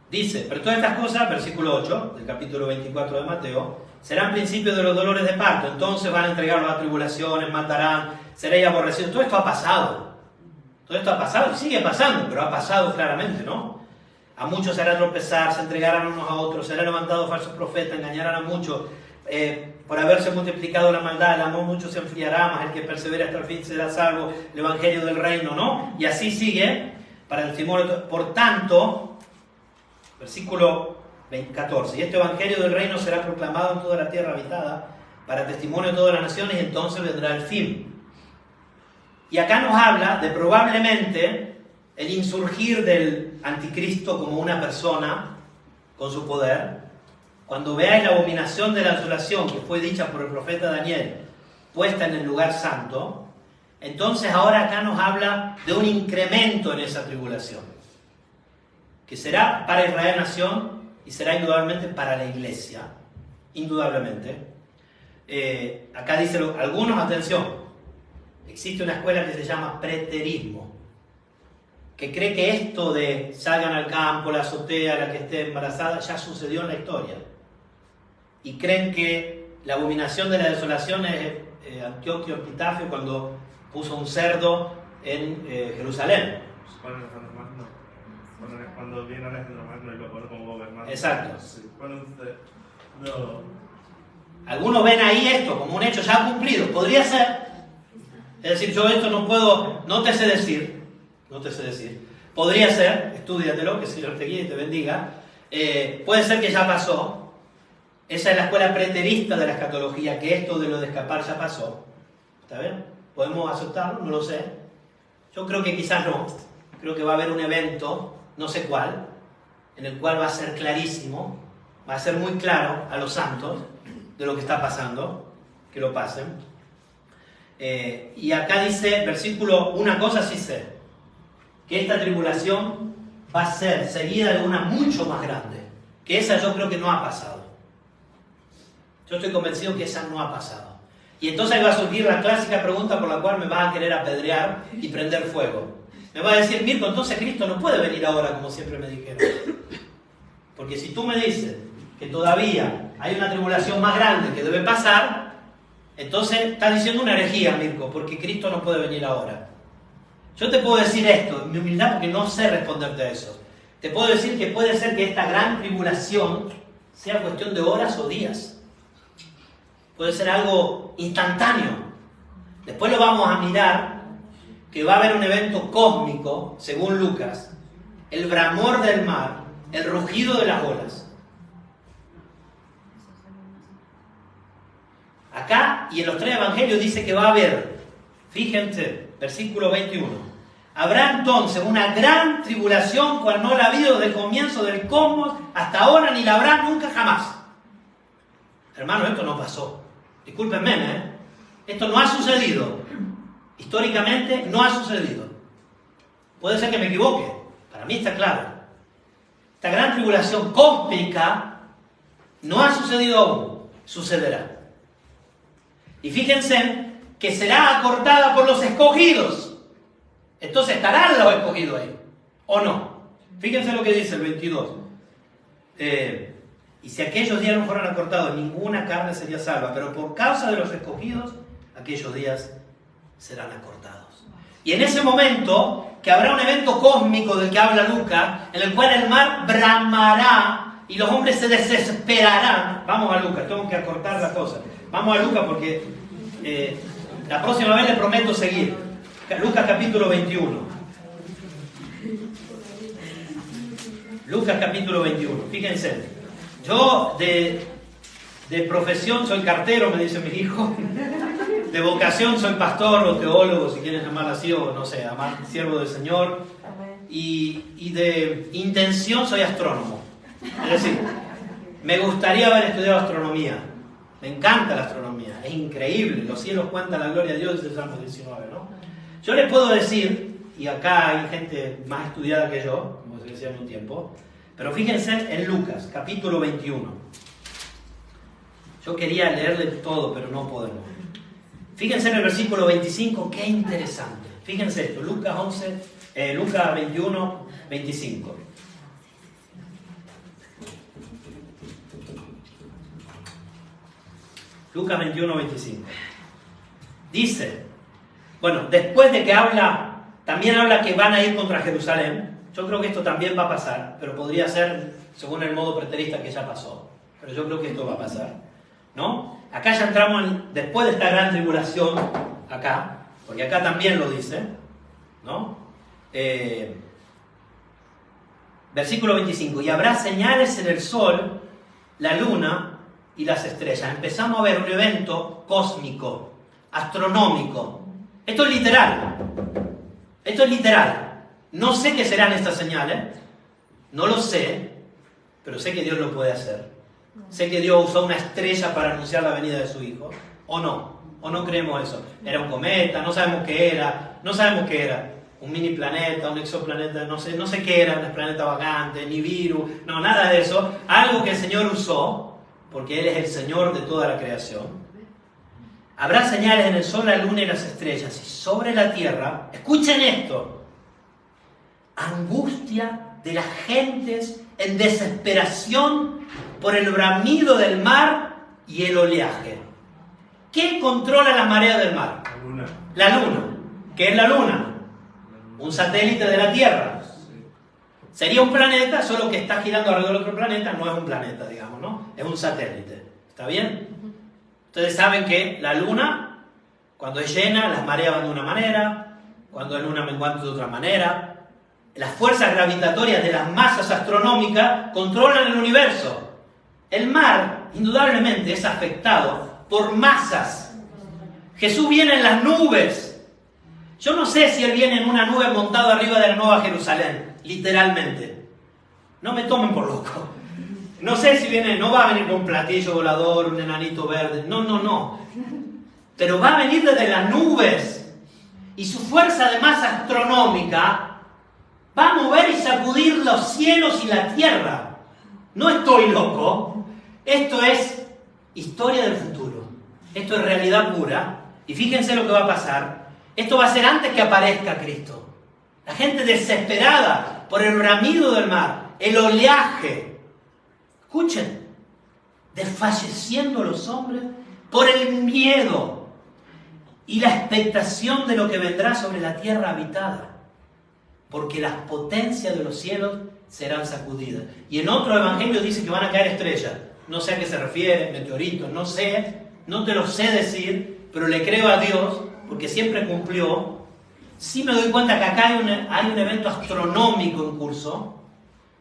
Dice, pero todas estas cosas, versículo 8 del capítulo 24 de Mateo, serán principios de los dolores de parto. Entonces van a entregarlos a tribulaciones, matarán, seréis aborrecidos. Todo esto ha pasado. Todo esto ha pasado y sigue pasando, pero ha pasado claramente, ¿no? A muchos se hará tropezar, se entregarán unos a otros, serán levantados falsos profetas, engañarán a muchos. Por haberse multiplicado la maldad, el amor mucho se enfriará, mas el que persevera hasta el fin será salvo. El evangelio del reino, ¿no? Y así sigue para el testimonio. Por tanto, versículo 14, y este evangelio del reino será proclamado en toda la tierra habitada para testimonio de todas las naciones, y entonces vendrá el fin. Y acá nos habla de probablemente el insurgir del anticristo como una persona con su poder. Cuando veáis la abominación de la desolación que fue dicha por el profeta Daniel, puesta en el lugar santo, entonces ahora acá nos habla de un incremento en esa tribulación, que será para Israel nación y será indudablemente para la iglesia, indudablemente. Acá dice algunos, atención, existe una escuela que se llama preterismo, que cree que esto de salgan al campo, la azotea, la que esté embarazada, ya sucedió en la historia. Y creen que la abominación de la desolación es Antioquio Epitafio cuando puso un cerdo en Jerusalén. Cuando viene Alejandro Magno y lo pone como gobernante. Exacto. Sí, no. Algunos ven ahí esto como un hecho ya cumplido. Podría ser. Es decir, yo esto no puedo, no te sé decir. Podría ser, estúdiatelo, que el Señor te guíe y te bendiga. Puede ser que ya pasó. Esa es la escuela preterista de la escatología, que esto de lo de escapar ya pasó. ¿Está bien? ¿Podemos aceptarlo? No lo sé. Yo creo que quizás no. Creo que va a haber un evento, no sé cuál, en el cual va a ser clarísimo, va a ser muy claro a los santos de lo que está pasando, que lo pasen. Y acá dice, versículo, una cosa sí sé, que esta tribulación va a ser seguida de una mucho más grande, que esa yo creo que no ha pasado. Yo estoy convencido que esa no ha pasado. Y entonces ahí va a surgir la clásica pregunta por la cual me vas a querer apedrear y prender fuego. Me va a decir, Mirko, entonces Cristo no puede venir ahora como siempre me dijeron. Porque si tú me dices que todavía hay una tribulación más grande que debe pasar, entonces estás diciendo una herejía, Mirko, porque Cristo no puede venir ahora. Yo te puedo decir esto, en mi humildad, porque no sé responderte a eso. Te puedo decir que puede ser que esta gran tribulación sea cuestión de horas o días. Puede ser algo instantáneo. Después lo vamos a mirar, que va a haber un evento cósmico, según Lucas, el bramor del mar el rugido de las olas. Acá y en los 3 evangelios dice que va a haber, fíjense, versículo 21, habrá entonces una gran tribulación cual no la ha habido desde el comienzo del cosmos hasta ahora ni la habrá nunca jamás. Hermano, esto no pasó. Discúlpenme, esto no ha sucedido. Históricamente no ha sucedido. Puede ser que me equivoque. Para mí está claro. Esta gran tribulación cósmica no ha sucedido aún. Sucederá. Y fíjense que será acortada por los escogidos. Entonces, ¿estarán los escogidos ahí? ¿O no? Fíjense lo que dice el 22. Y si aquellos días no fueran acortados, ninguna carne sería salva. Pero por causa de los escogidos, aquellos días serán acortados. Y en ese momento, que habrá un evento cósmico del que habla Lucas, en el cual el mar bramará y los hombres se desesperarán. Vamos a Lucas, tengo que acortar la cosa. Vamos a Lucas porque la próxima vez les prometo seguir. Lucas capítulo 21. Lucas capítulo 21. Fíjense. Yo de profesión soy cartero, me dicen mis hijos. De vocación soy pastor o teólogo, si quieren llamarlo así, o no sé, siervo del Señor. Y de intención soy astrónomo. Es decir, me gustaría haber estudiado astronomía. Me encanta la astronomía, es increíble. Los cielos cuentan la gloria de Dios desde el Salmo 19, ¿no? Yo les puedo decir, y acá hay gente más estudiada que yo, como se decía en un tiempo, pero fíjense en Lucas, capítulo 21. Yo quería leerle todo, pero no podemos. Fíjense en el versículo 25, qué interesante. Fíjense esto, Lucas 21, 25. Lucas 21, 25. Dice, bueno, después de que habla, también habla que van a ir contra Jerusalén. Yo creo que esto también va a pasar, pero podría ser según el modo preterista que ya pasó. Pero yo creo que esto va a pasar, ¿no? Acá ya entramos después de esta gran tribulación, acá, porque acá también lo dice, ¿no? Versículo 25, y habrá señales en el sol, la luna y las estrellas. Empezamos a ver un evento cósmico, astronómico. Esto es literal. Esto es literal. No sé qué serán estas señales. No lo sé. Pero sé que Dios lo puede hacer. Sé que Dios usó una estrella para anunciar la venida de su Hijo. ¿O no? ¿O no creemos eso? Era un cometa, no sabemos qué era. No sabemos qué era. Un mini planeta, un exoplaneta, no sé qué era, un planeta vagante, ni virus. No, nada de eso. Algo que el Señor usó, porque Él es el Señor de toda la creación. Habrá señales en el sol, la luna y las estrellas. Y sobre la tierra, escuchen esto, angustia de las gentes en desesperación por el bramido del mar y el oleaje. ¿Qué controla la marea del mar? La luna. La luna. ¿Qué es la luna? Un satélite de la Tierra. Sería un planeta, solo que está girando alrededor de otro planeta. No es un planeta, digamos, ¿no? Es un satélite. ¿Está bien? Ustedes saben que la luna, cuando es llena, las mareas van de una manera, cuando es luna menguante de otra manera. Las fuerzas gravitatorias de las masas astronómicas controlan el universo. El mar, indudablemente, es afectado por masas. Jesús viene en las nubes. Yo no sé si Él viene en una nube montado arriba de la Nueva Jerusalén, literalmente. No me tomen por loco. No sé si viene, no va a venir con un platillo volador, un enanito verde. No. Pero va a venir desde las nubes. Y su fuerza de masa astronómica va a mover y sacudir los cielos y la tierra. No estoy loco. Esto es historia del futuro. Esto es realidad pura. Y fíjense lo que va a pasar. Esto va a ser antes que aparezca Cristo. La gente desesperada por el bramido del mar, el oleaje. Escuchen, desfalleciendo los hombres por el miedo y la expectación de lo que vendrá sobre la tierra habitada. Porque las potencias de los cielos serán sacudidas. Y en otro evangelio dice que van a caer estrellas. No sé a qué se refiere, meteoritos, no sé, no te lo sé decir, pero le creo a Dios porque siempre cumplió. Sí me doy cuenta que acá hay un evento astronómico en curso,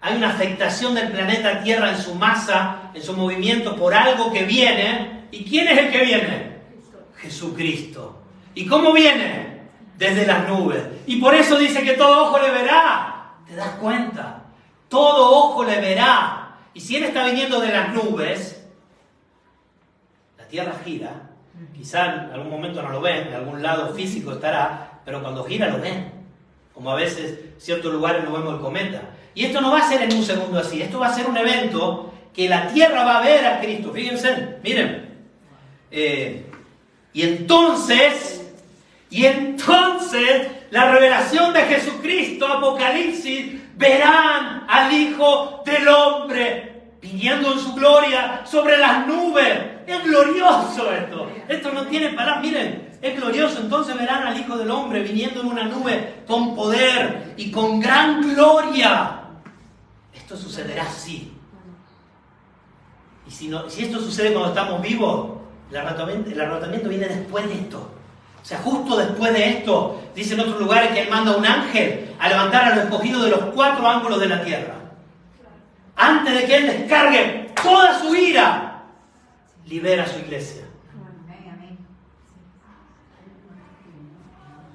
Hay una afectación del planeta Tierra en su masa, en su movimiento, por algo que viene. ¿Y quién es el que viene? Jesucristo. ¿Y cómo viene? Desde las nubes. Y por eso dice que todo ojo le verá. ¿Te das cuenta? Todo ojo le verá. Y si Él está viniendo de las nubes, la Tierra gira. Quizá en algún momento no lo ven, en algún lado físico estará, pero cuando gira lo ven. Como a veces en ciertos lugares no vemos el cometa. Y esto no va a ser en un segundo así. Esto va a ser un evento que la Tierra va a ver a Cristo. Fíjense, miren. Y entonces, la revelación de Jesucristo, Apocalipsis, verán al Hijo del Hombre viniendo en su gloria sobre las nubes. Es glorioso esto. Esto no tiene palabras. Miren, es glorioso. Entonces verán al Hijo del Hombre viniendo en una nube con poder y con gran gloria. Esto sucederá así. Y si esto sucede cuando estamos vivos, el arrebatamiento viene después de esto. O sea, justo después de esto, dice en otros lugares que Él manda a un ángel a levantar a los escogidos de los 4 ángulos de la tierra. Antes de que Él descargue toda su ira, libera a su iglesia.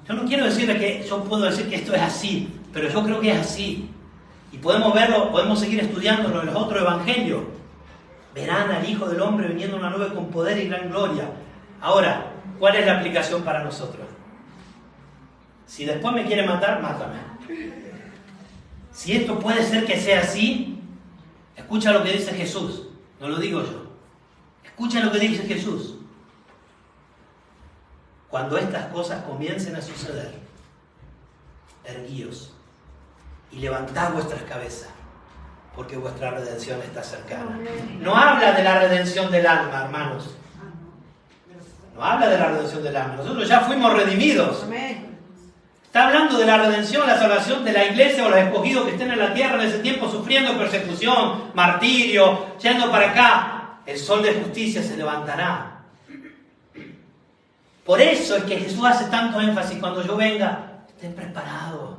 Yo no quiero decirle que yo puedo decir que esto es así, pero yo creo que es así. Y podemos verlo, podemos seguir estudiándolo en los otros evangelios. Verán al Hijo del Hombre viniendo en una nube con poder y gran gloria. Ahora, ¿cuál es la aplicación para nosotros? Si después me quiere matar, mátame. Si esto puede ser que sea así, escucha lo que dice Jesús. No lo digo yo. Escucha lo que dice Jesús. Cuando estas cosas comiencen a suceder, erguíos y levantad vuestras cabezas, porque vuestra redención está cercana. No habla de la redención del alma, hermanos. No habla de la redención del alma. Nosotros ya fuimos redimidos. Está hablando de la redención, la salvación de la iglesia o los escogidos que estén en la tierra en ese tiempo sufriendo persecución, martirio, yendo para acá. El sol de justicia se levantará. Por eso es que Jesús hace tanto énfasis: cuando yo venga, estén preparados.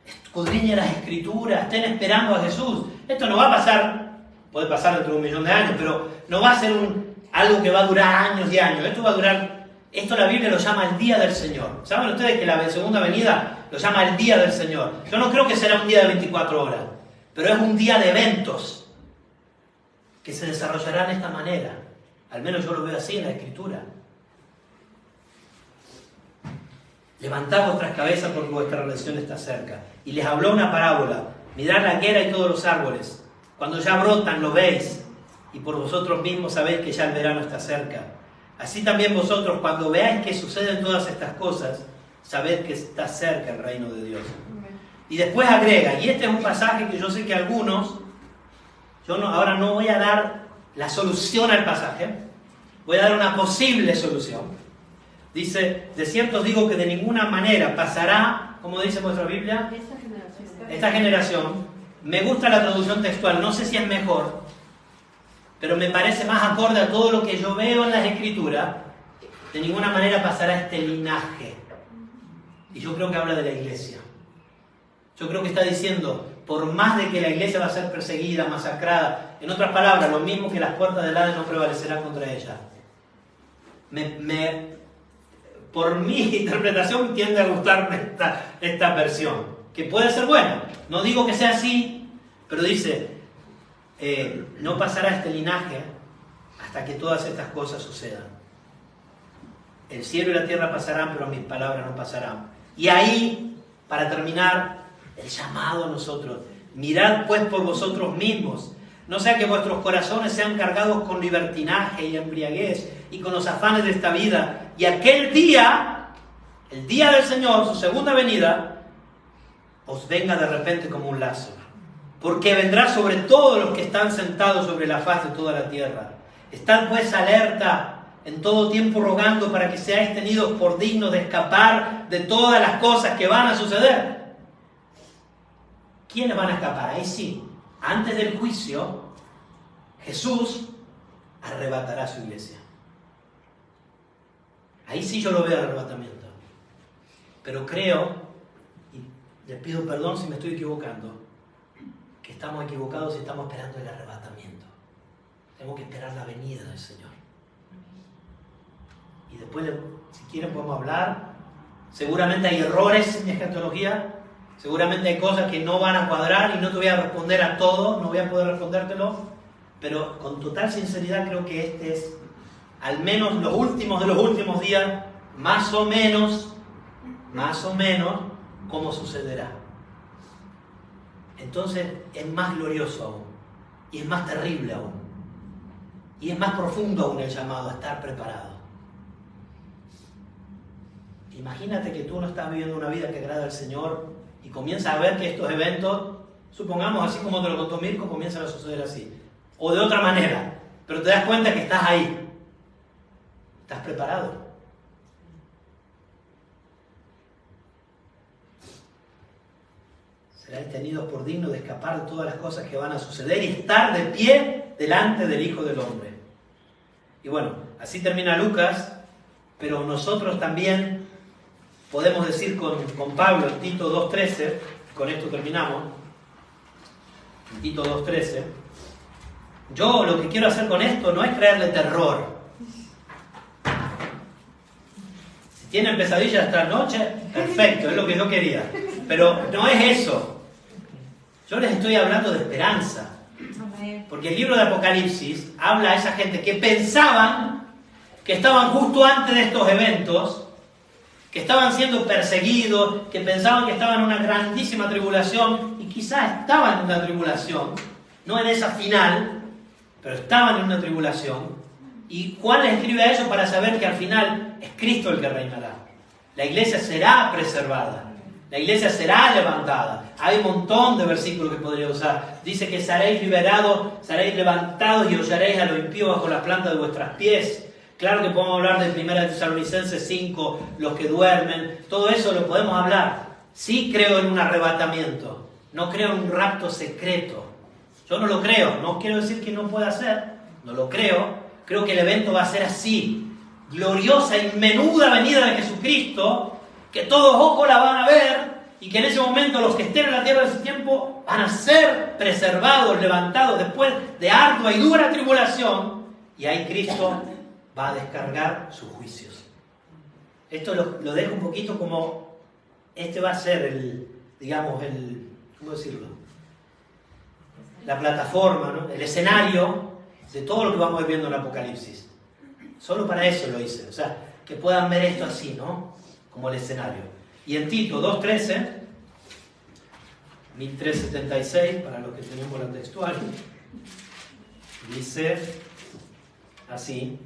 Escudriñen las Escrituras, estén esperando a Jesús. Esto no va a pasar, puede pasar dentro de 1.000.000 de años, pero no va a ser algo que va a durar años y años. Esto la Biblia lo llama el día del Señor. ¿Saben ustedes que la segunda venida lo llama el día del Señor? Yo no creo que será un día de 24 horas, pero es un día de eventos que se desarrollarán de esta manera. Al menos yo lo veo así en la Escritura. Levantad vuestras cabezas porque vuestra redención está cerca. Y les habló una parábola: mirad la higuera y todos los árboles. Cuando ya brotan, lo veis, y por vosotros mismos sabéis que ya el verano está cerca. Así también vosotros, cuando veáis que suceden todas estas cosas, sabed que está cerca el reino de Dios. Y después agrega, y este es un pasaje que yo sé que algunos, ahora no voy a dar la solución al pasaje, voy a dar una posible solución. Dice: de cierto os digo que de ninguna manera pasará, como dice vuestra Biblia, esta generación. Me gusta la traducción textual, no sé si es mejor, pero me parece más acorde a todo lo que yo veo en las Escrituras. De ninguna manera pasará este linaje. Y yo creo que habla de la iglesia. Yo creo que está diciendo, por más de que la iglesia va a ser perseguida, masacrada, en otras palabras, lo mismo que las puertas del Hades no prevalecerán contra ella. Por mi interpretación tiende a gustarme esta versión, que puede ser buena. No digo que sea así, pero dice, no pasará este linaje hasta que todas estas cosas sucedan. El cielo y la tierra pasarán, pero mis palabras no pasarán. Y ahí, para terminar, el llamado a nosotros: mirad pues por vosotros mismos, no sea que vuestros corazones sean cargados con libertinaje y embriaguez y con los afanes de esta vida, y aquel día, el día del Señor, su segunda venida, os venga de repente como un lazo. Porque vendrá sobre todos los que están sentados sobre la faz de toda la tierra. Estad pues alerta, en todo tiempo rogando para que seáis tenidos por dignos de escapar de todas las cosas que van a suceder. ¿Quiénes van a escapar? Ahí sí, antes del juicio, Jesús arrebatará a su iglesia. Ahí sí yo lo veo el arrebatamiento. Pero creo, y les pido perdón si me estoy equivocando, que estamos equivocados y estamos esperando el arrebatamiento. Tenemos que esperar la venida del Señor. Y después, si quieren, podemos hablar. Seguramente hay errores en mi escatología. Seguramente hay cosas que no van a cuadrar y no te voy a responder a todo, no voy a poder respondértelo, pero con total sinceridad creo que este es, al menos los últimos de los últimos días, más o menos, cómo sucederá. Entonces es más glorioso aún, y es más terrible aún, y es más profundo aún el llamado a estar preparado. Imagínate que tú no estás viviendo una vida que agrada al Señor y comienzas a ver que estos eventos, supongamos así como te lo contó Mirko, comienzan a suceder así, o de otra manera, pero te das cuenta que estás ahí, estás preparado. Seráis tenidos por dignos de escapar de todas las cosas que van a suceder y estar de pie delante del Hijo del Hombre. Y bueno, así termina Lucas, pero nosotros también podemos decir con Pablo en Tito 2.13, con esto terminamos, en Tito 2.13, yo lo que quiero hacer con esto no es crearle terror. Si tienen pesadillas esta noche, perfecto, es lo que yo quería, pero no es eso. Yo les estoy hablando de esperanza, porque el libro de Apocalipsis habla a esa gente que pensaban que estaban justo antes de estos eventos, que estaban siendo perseguidos, que pensaban que estaban en una grandísima tribulación, y quizás estaban en una tribulación, no en esa final, pero estaban en una tribulación. Y Juan les escribe a ellos para saber que al final es Cristo el que reinará. La iglesia será preservada, la iglesia será levantada. Hay un montón de versículos que podría usar. Dice que seréis liberados, seréis levantados y hollaréis a los impíos bajo la planta de vuestros pies. Claro que podemos hablar de 1 Tesalonicenses 5, los que duermen, todo eso lo podemos hablar. Sí creo en un arrebatamiento, no creo en un rapto secreto. Yo no lo creo, no quiero decir que no pueda ser, no lo creo. Creo que el evento va a ser así, gloriosa y menuda venida de Jesucristo, que todos ojos la van a ver y que en ese momento los que estén en la tierra de ese tiempo van a ser preservados, levantados después de ardua y dura tribulación, y ahí Cristo va a descargar sus juicios. Esto lo dejo un poquito como, este va a ser ¿cómo decirlo? La plataforma, ¿no? El escenario de todo lo que vamos a ir viendo en Apocalipsis. Solo para eso lo hice, o sea, que puedan ver esto así, ¿no? Como el escenario. Y en Tito 2.13, 1376, para los que tenemos la textual, dice así: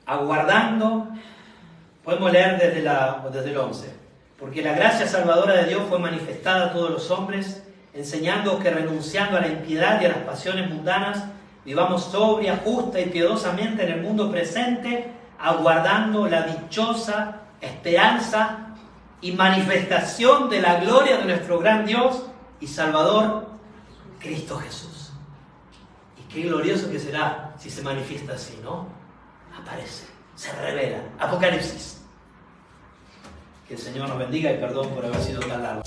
aguardando, podemos leer desde el 11, porque la gracia salvadora de Dios fue manifestada a todos los hombres, enseñando que renunciando a la impiedad y a las pasiones mundanas, vivamos sobria, justa y piadosamente en el mundo presente, aguardando la dichosa esperanza y manifestación de la gloria de nuestro gran Dios y Salvador, Cristo Jesús. Y qué glorioso que será si se manifiesta así, ¿no? Aparece, se revela. Apocalipsis. Que el Señor nos bendiga y perdón por haber sido tan largo.